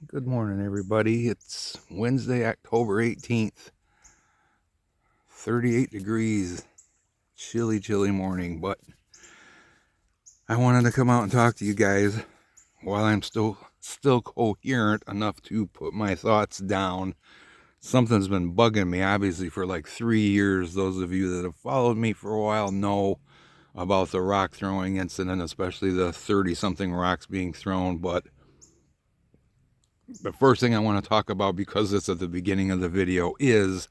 Good morning, everybody. It's Wednesday, October 18th, 38 degrees, chilly, chilly morning. But I wanted to come out and talk to you guys while I'm still coherent enough to put my thoughts down. Something's been bugging me, obviously, for like 3 years. Those of you that have followed me for a while know about the rock throwing incident, especially the 30-something rocks being thrown. But the first thing I want to talk about, because it's at the beginning of the video, is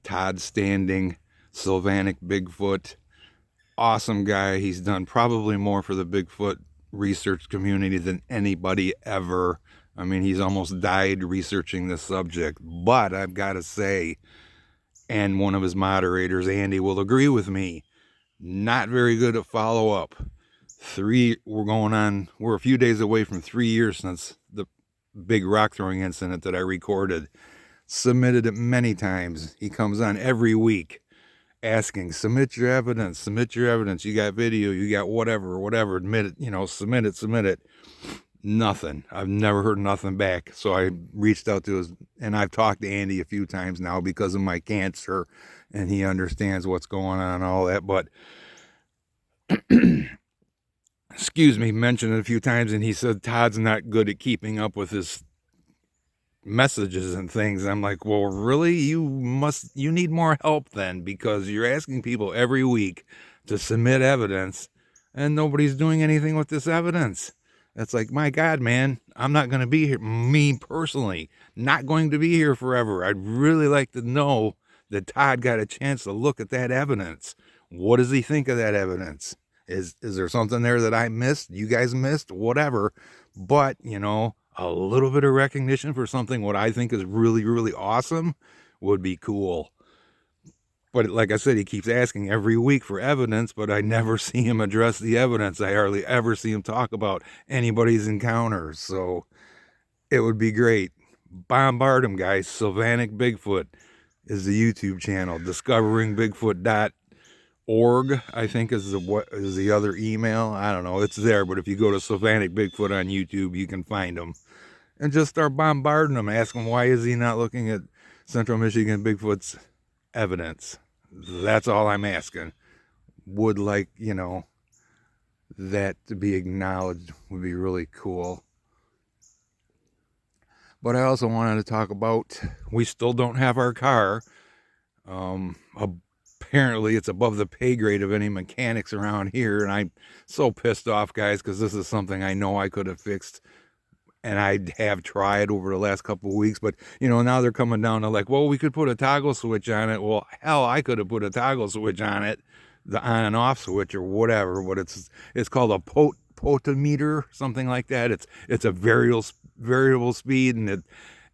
Todd Standing, Sylvanic Bigfoot. Awesome guy. He's done probably more for the Bigfoot research community than anybody ever. I mean, he's almost died researching this subject. But I've got to say, and one of his moderators, Andy, will agree with me, not very good at follow up. We're a few days away from 3 years since the big rock throwing incident that I recorded. Submitted it many times. He comes on every week asking, submit your evidence, you got video, you got whatever, admit it, submit it. Nothing. I've never heard nothing back. So I reached out to and I've talked to Andy a few times now because of my cancer, and he understands what's going on and all that. But excuse me, mentioned it a few times, and he said Todd's not good at keeping up with his messages and things. I'm like, well, really? You need more help then, because you're asking people every week to submit evidence and nobody's doing anything with this evidence. It's like, my God, man, I'm not going to be here. Me personally, not going to be here forever. I'd really like to know that Todd got a chance to look at that evidence. What does he think of that evidence? Is there something there that I missed? You guys missed? Whatever. But, a little bit of recognition for something what I think is really, really awesome would be cool. But like I said, he keeps asking every week for evidence, but I never see him address the evidence. I hardly ever see him talk about anybody's encounters. So it would be great. Bombard him, guys. Sylvanic Bigfoot is the YouTube channel. DiscoveringBigfoot.org, I think, is the other email. I don't know. It's there, but if you go to Sylvanic Bigfoot on YouTube, you can find him. And just start bombarding him, ask him why is he not looking at Central Michigan Bigfoot's evidence. That's all I'm asking. Would like, that to be acknowledged would be really cool. But I also wanted to talk about, we still don't have our car. Apparently it's above the pay grade of any mechanics around here, and I'm so pissed off, guys, because this is something I know I could have fixed, and I have tried over the last couple of weeks. But now they're coming down to like, well, we could put a toggle switch on it. Well, hell, I could have put a toggle switch on it, the on and off switch or whatever. But it's called a potometer, something like that. It's a variable speed, and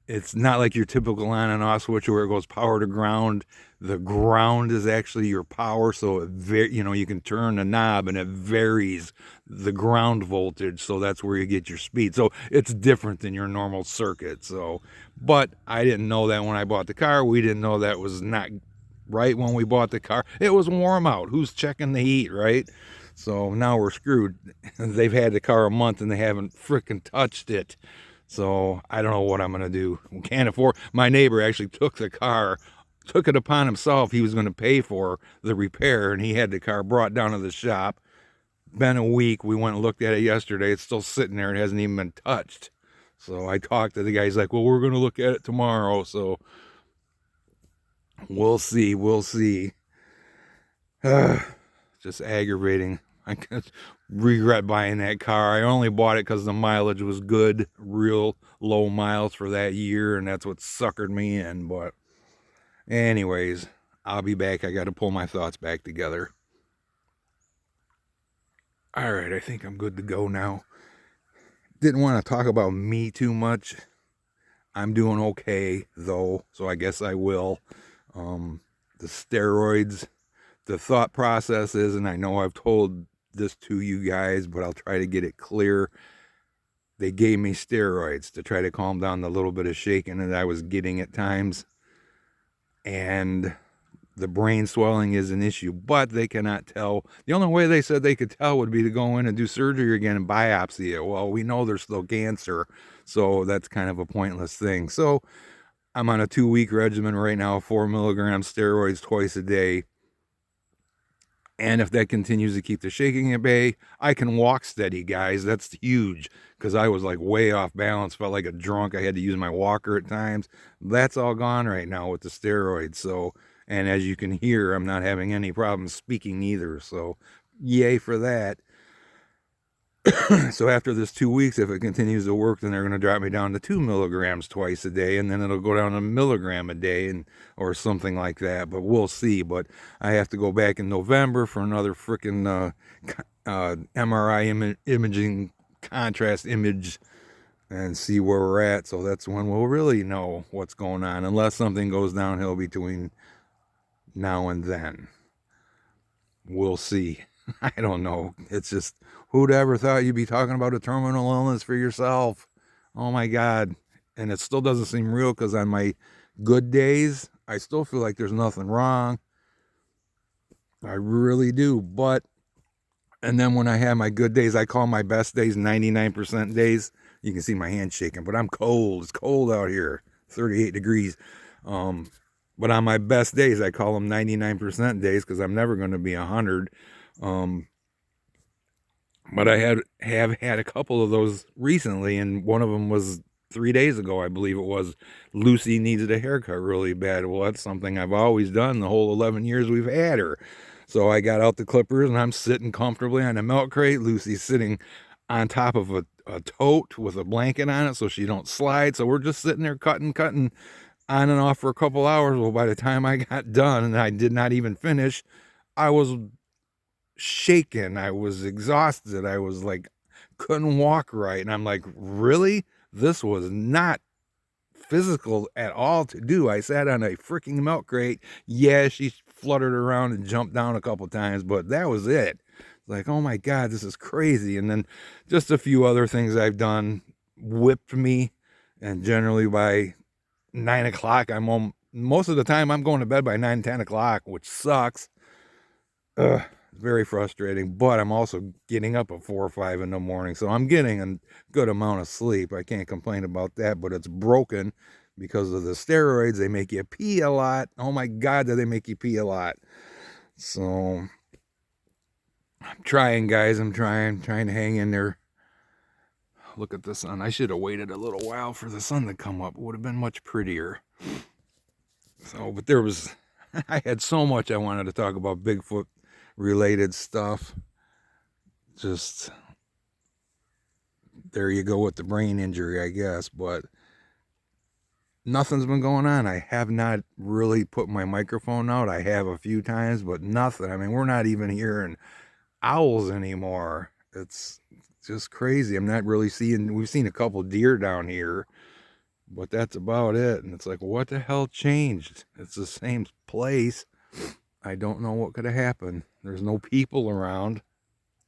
it's not like your typical on and off switch where it goes power to ground. The ground is actually your power, so you can turn the knob and it varies the ground voltage, so that's where you get your speed. So it's different than your normal circuit. So, but I didn't know that when I bought the car. We didn't know that was not right when we bought the car. It was warm out. Who's checking the heat, right? So now we're screwed. They've had the car a month and they haven't frickin' touched it. So I don't know what I'm going to do. We can't afford. My neighbor actually took it upon himself. He was going to pay for the repair, and he had the car brought down to the shop. Been a week. We went and looked at it yesterday. It's still sitting there. It hasn't even been touched. So I talked to the guy. He's like, well, we're going to look at it tomorrow. So we'll see. Just aggravating. I regret buying that car. I only bought it because the mileage was good, real low miles for that year, and that's what suckered me in. But anyways, I'll be back. I got to pull my thoughts back together. All right, I think I'm good to go now. Didn't want to talk about me too much. I'm doing okay, though, so I guess I will. The steroids, the thought process is, and I know I've told this to you guys, but I'll try to get it clear. They gave me steroids to try to calm down the little bit of shaking that I was getting at times. And the brain swelling is an issue, but they cannot tell. The only way they said they could tell would be to go in and do surgery again and biopsy it. Well, we know there's still cancer, so that's kind of a pointless thing. So I'm on a 2-week regimen right now, 4 milligrams steroids twice a day. And if that continues to keep the shaking at bay, I can walk steady, guys. That's huge, because I was like way off balance, felt like a drunk. I had to use my walker at times. That's all gone right now with the steroids. So, and as you can hear, I'm not having any problems speaking either. So, yay for that. So after this 2 weeks, if it continues to work, then they're going to drop me down to 2 milligrams twice a day, and then it'll go down to 1 milligram a day, and or something like that. But we'll see. But I have to go back in November for another freaking MRI imaging contrast image and see where we're at. So that's when we'll really know what's going on, unless something goes downhill between now and then. We'll see. I don't know. It's just, who'd ever thought you'd be talking about a terminal illness for yourself? Oh my God. And it still doesn't seem real, because on my good days, I still feel like there's nothing wrong. I really do. But, and then when I have my good days, I call my best days 99% days. You can see my hand shaking, but I'm cold. It's cold out here, 38 degrees. But on my best days, I call them 99% days, because I'm never going to be 100. But I have had a couple of those recently, and one of them was 3 days ago, I believe it was. Lucy needed a haircut really bad. Well, that's something I've always done the whole 11 years we've had her. So I got out the clippers, and I'm sitting comfortably on a milk crate. Lucy's sitting on top of a tote with a blanket on it so she don't slide. So we're just sitting there cutting on and off for a couple hours. Well, by the time I got done, and I did not even finish, I was shaken. I was exhausted. I was like, couldn't walk right. And I'm like, really? This was not physical at all to do. I sat on a freaking milk crate. Yeah, she fluttered around and jumped down a couple times, but that was it. Like, oh my God, this is crazy. And then just a few other things I've done whipped me. And generally by 9 o'clock, I'm home. Most of the time I'm going to bed by 9, 10 o'clock, which sucks. Very frustrating, but I'm also getting up at 4 or 5 in the morning, so I'm getting a good amount of sleep. I can't complain about that, but it's broken because of the steroids. They make you pee a lot. Oh my God, do they make you pee a lot? So I'm trying, guys. I'm trying to hang in there. Look at the sun. I should have waited a little while for the sun to come up. It would have been much prettier. So, but there was, I had so much I wanted to talk about Bigfoot related stuff. Just, there you go with the brain injury, I guess. But nothing's been going on. I have not really put my microphone out. I have a few times, but nothing. I mean, we're not even hearing owls anymore. It's just crazy. I'm not really seeing, we've seen a couple deer down here, but that's about it. And it's like, what the hell changed? It's the same place. I don't know what could have happened. There's no people around.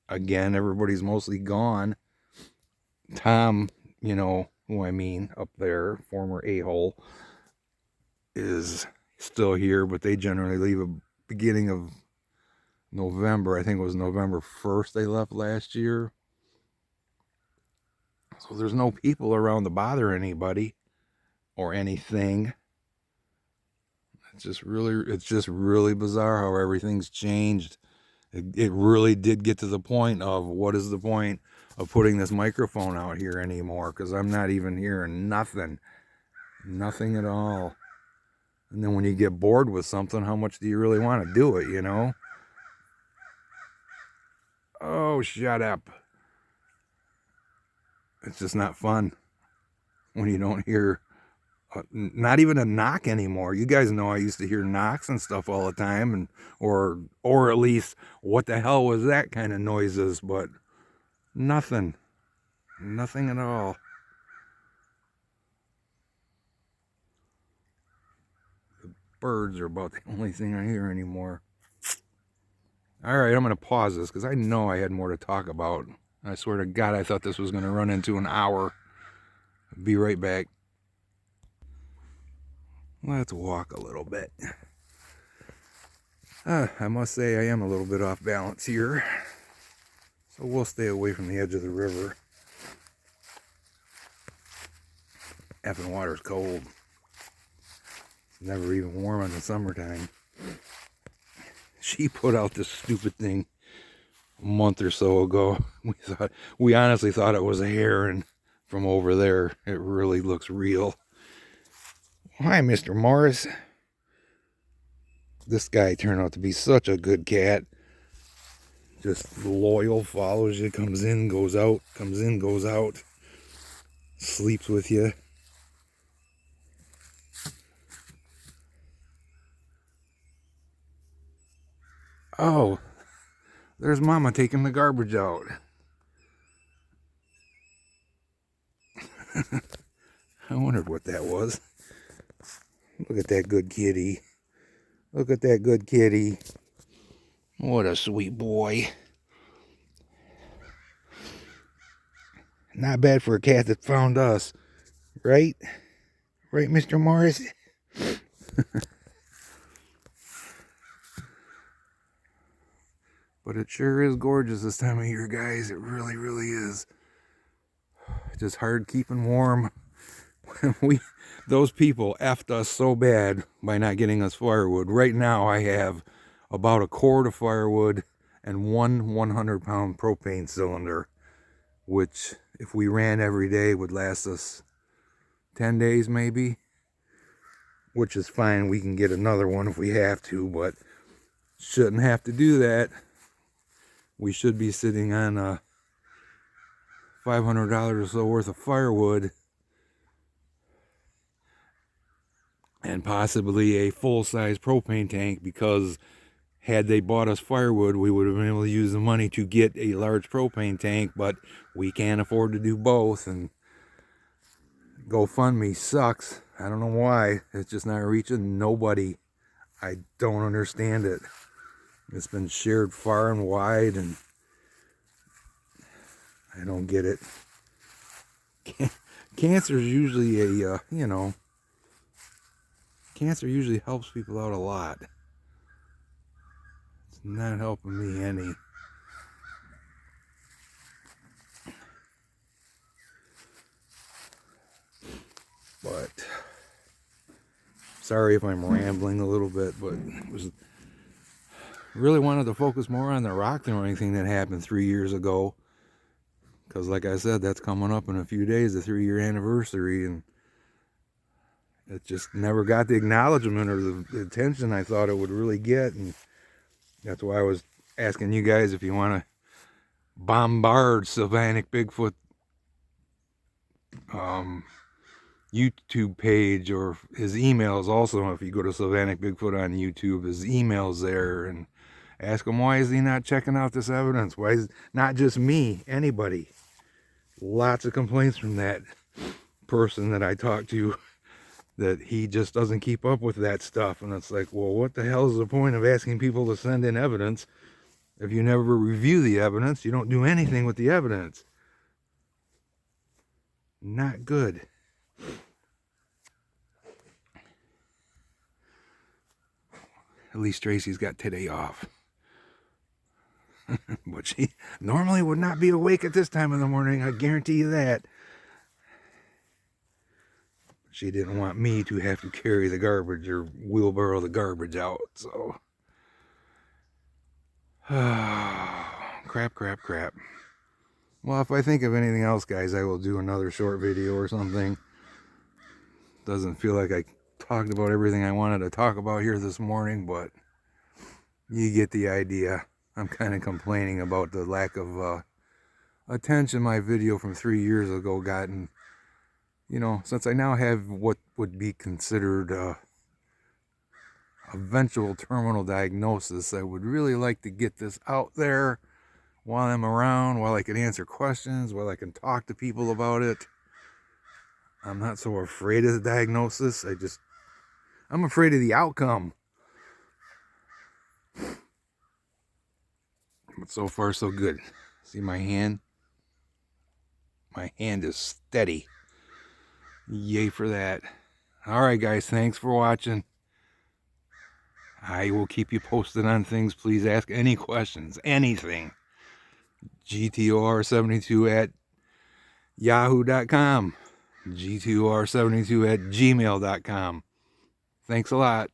Again, everybody's mostly gone. Tom, you know who I mean, up there, former a-hole, is still here, but they generally leave at the beginning of November. I think it was November 1st they left last year. So there's no people around to bother anybody or anything. It's just really bizarre how everything's changed. It really did get to the point of, what is the point of putting this microphone out here anymore? Because I'm not even hearing nothing at all. And then when you get bored with something, how much do you really want to do it, you know? Oh, shut up. It's just not fun when you don't hear not even a knock anymore. You guys know I used to hear knocks and stuff all the time, and or at least, what the hell was that kind of noises? But nothing at all. The birds are about the only thing I hear anymore. All right, I'm gonna pause this because I know I had more to talk about. I swear to God, I thought this was gonna run into an hour. Be right back. Let's walk a little bit. I must say I am a little bit off balance here. So we'll stay away from the edge of the river. Effing water's cold. It's never even warm in the summertime. She put out this stupid thing a month or so ago. We honestly thought it was a heron from over there. It really looks real. Hi, Mr. Morris. This guy turned out to be such a good cat. Just loyal, follows you, comes in, goes out, comes in, goes out, sleeps with you. Oh, there's Mama taking the garbage out. I wondered what that was. Look at that good kitty. Look at that good kitty. What a sweet boy. Not bad for a cat that found us. Right? Right, Mr. Morris? But it sure is gorgeous this time of year, guys. It really, really is. Just hard keeping warm. Those people effed us so bad by not getting us firewood. Right now I have about a quart of firewood and one 100-pound propane cylinder, which if we ran every day would last us 10 days maybe, which is fine. We can get another one if we have to, but shouldn't have to do that. We should be sitting on $500 or so worth of firewood and possibly a full-size propane tank, because had they bought us firewood, we would have been able to use the money to get a large propane tank, but we can't afford to do both, and GoFundMe sucks. I don't know why. It's just not reaching nobody. I don't understand it. It's been shared far and wide, and I don't get it. Cancer is usually a, cancer usually helps people out a lot. It's not helping me any. But sorry if I'm rambling a little bit, but really wanted to focus more on the rock throwing thing that happened 3 years ago. Because like I said, that's coming up in a few days, the 3-year anniversary, and it just never got the acknowledgement or the attention I thought it would really get. And that's why I was asking you guys if you want to bombard Sylvanic Bigfoot YouTube page, or his emails also. If you go to Sylvanic Bigfoot on YouTube, his email's there, and ask him, why is he not checking out this evidence? Why is not just me, anybody? Lots of complaints from that person that I talked to, that he just doesn't keep up with that stuff. And it's like, well, what the hell is the point of asking people to send in evidence if you never review the evidence? You don't do anything with the evidence. Not good. At least Tracy's got today off. But she normally would not be awake at this time of the morning, I guarantee you that. She didn't want me to have to carry the garbage or wheelbarrow the garbage out, so. Crap. Well, if I think of anything else, guys, I will do another short video or something. Doesn't feel like I talked about everything I wanted to talk about here this morning, but you get the idea. I'm kind of complaining about the lack of attention my video from 3 years ago gotten. Since I now have what would be considered a eventual terminal diagnosis, I would really like to get this out there while I'm around, while I can answer questions, while I can talk to people about it. I'm not so afraid of the diagnosis. I'm afraid of the outcome. But so far, so good. See my hand? My hand is steady. Yay for that. Alright guys, thanks for watching. I will keep you posted on things. Please ask any questions, anything. GTOR72 at yahoo.com. GTOR72 at gmail.com. Thanks a lot.